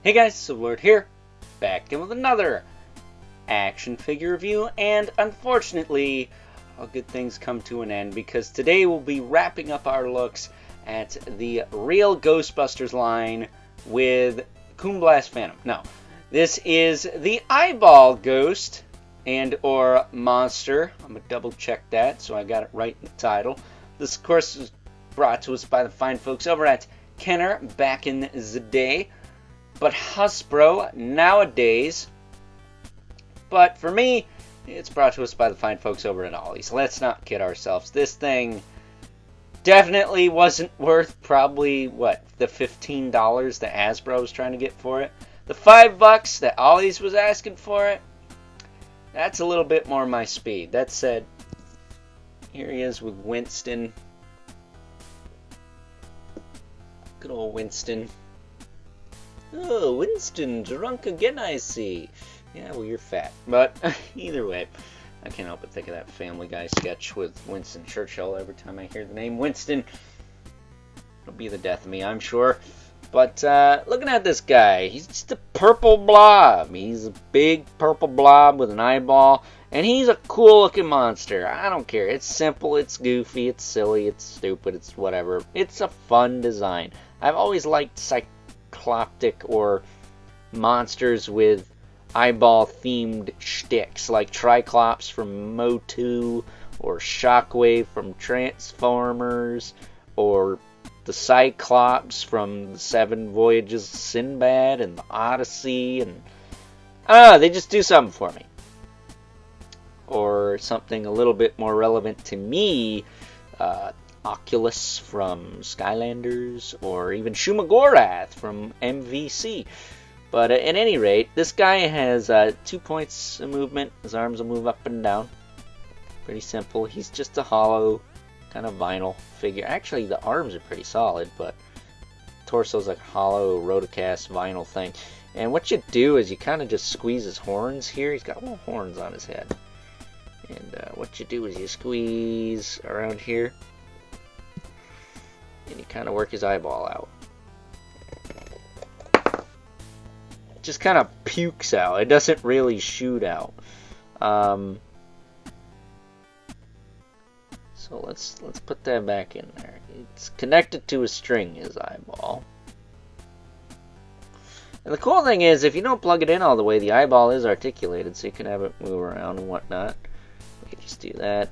Hey guys, Silverlord here, back in with another action figure review, and unfortunately, all good things come to an end because today we'll be wrapping up our looks at the real Ghostbusters line with Coomblast Phantom. No, this is the Eyeball Ghost and or Monster. I'm going to double check that so I got it right in the title. This, of course, is brought to us by the fine folks over at Kenner back in the day. But Hasbro nowadays. But for me, it's brought to us by the fine folks over at Ollie's. Let's not kid ourselves. This thing definitely wasn't worth probably, what, the $15 that Hasbro was trying to get for it. The $5 that Ollie's was asking for it, that's a little bit more my speed. That said, here he is with Winston. Good old Winston. Oh, Winston, drunk again, I see. Yeah, well, you're fat. But either way, I can't help but think of that Family Guy sketch with Winston Churchill every time I hear the name Winston. It'll be the death of me, I'm sure. But looking at this guy, he's just a purple blob. He's a big purple blob with an eyeball. And he's a cool-looking monster. I don't care. It's simple, it's goofy, it's silly, it's stupid, it's whatever. It's a fun design. I've always liked cycloptic or monsters with eyeball-themed shticks, like Triclops from Motu, or Shockwave from Transformers, or the Cyclops from the Seven Voyages of Sinbad and the Odyssey, and they just do something for me. Or something a little bit more relevant to me, Oculus from Skylanders, or even Shumagorath from MVC. But at any rate, this guy has 2 points of movement. His arms will move up and down. Pretty simple. He's just a hollow kind of vinyl figure. Actually, the arms are pretty solid, but torso's like a hollow rotocast vinyl thing. And what you do is you kind of just squeeze his horns here. He's got little horns on his head. And what you do is you squeeze around here. And you kind of work his eyeball out. It just kind of pukes out. It doesn't really shoot out. So let's put that back in there. It's connected to a string, his eyeball. And the cool thing is, if you don't plug it in all the way, the eyeball is articulated, so you can have it move around and whatnot. We can just do that.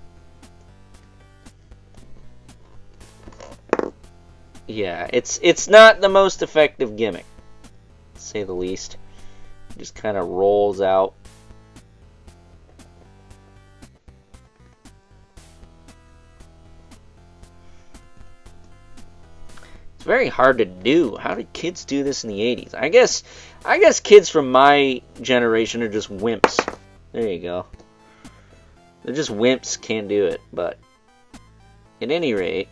Yeah, it's not the most effective gimmick, to say the least. It just kind of rolls out. It's very hard to do. How did kids do this in the 80s? I guess kids from my generation are just wimps. There you go. They're just wimps, can't do it. But at any rate,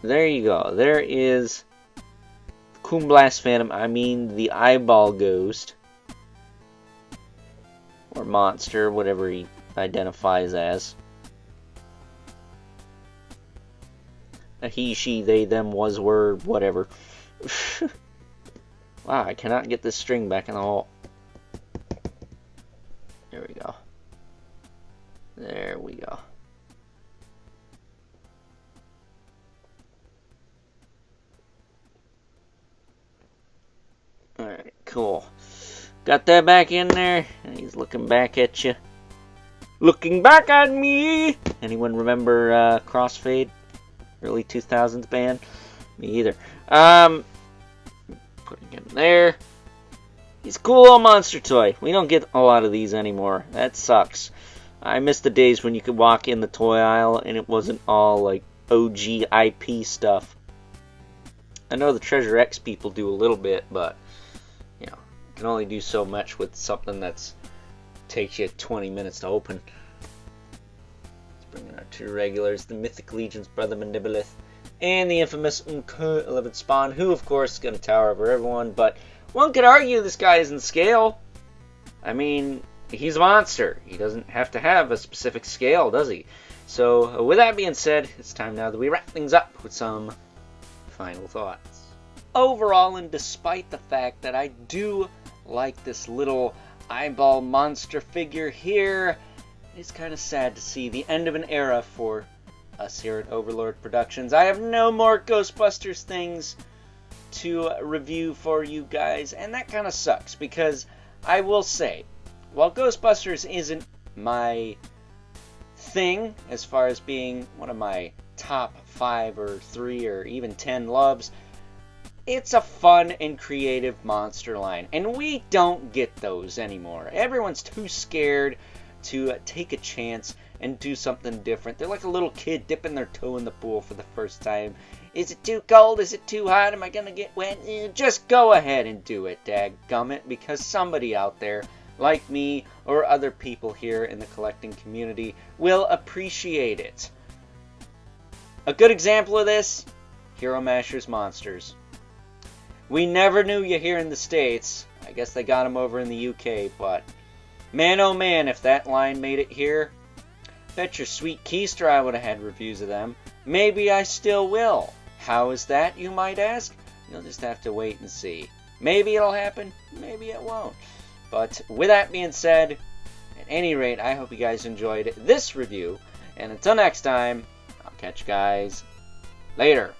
there you go. There is Coomblast Phantom. I mean the Eyeball Ghost. Or Monster, whatever he identifies as. A he, she, they, them, was, were, whatever. Wow, I cannot get this string back in the hole. There we go. There we go. Alright, cool. Got that back in there. And he's looking back at you. Looking back at me! Anyone remember Crossfade? Early 2000s band? Me either. Putting him there. He's a cool little monster toy. We don't get a lot of these anymore. That sucks. I miss the days when you could walk in the toy aisle and it wasn't all like OG IP stuff. I know the Treasure X people do a little bit, but you know, you can only do so much with something that's takes you 20 minutes to open. Let's bring in our two regulars, the Mythic Legion's Brother Mandibolith, and the infamous 11th Spawn, who of course is going to tower over everyone, but one could argue this guy isn't scale. I mean, he's a monster. He doesn't have to have a specific scale, does he? So, with that being said, it's time now that we wrap things up with some final thoughts. overall, and despite the fact that I do like this little eyeball monster figure here, it's kind of sad to see the end of an era for us here at Overlord Productions. I have no more Ghostbusters things to review for you guys, and that kind of sucks, because I will say, while Ghostbusters isn't my thing as far as being one of my top 5 or 3 or even 10 loves, it's a fun and creative monster line, and we don't get those anymore. Everyone's too scared to take a chance and do something different. They're like a little kid dipping their toe in the pool for the first time. Is it too cold? Is it too hot? Am I gonna get wet? Just go ahead and do it, dadgummit, because somebody out there, like me or other people here in the collecting community, will appreciate it. A good example of this, Hero Mashers Monsters. We never knew you here in the States. I guess they got them over in the UK, but man oh man, if that line made it here, bet your sweet keister I would have had reviews of them. Maybe I still will. How is that, you might ask? You'll just have to wait and see. Maybe it'll happen, maybe it won't. But with that being said, at any rate, I hope you guys enjoyed this review. And until next time, I'll catch you guys later.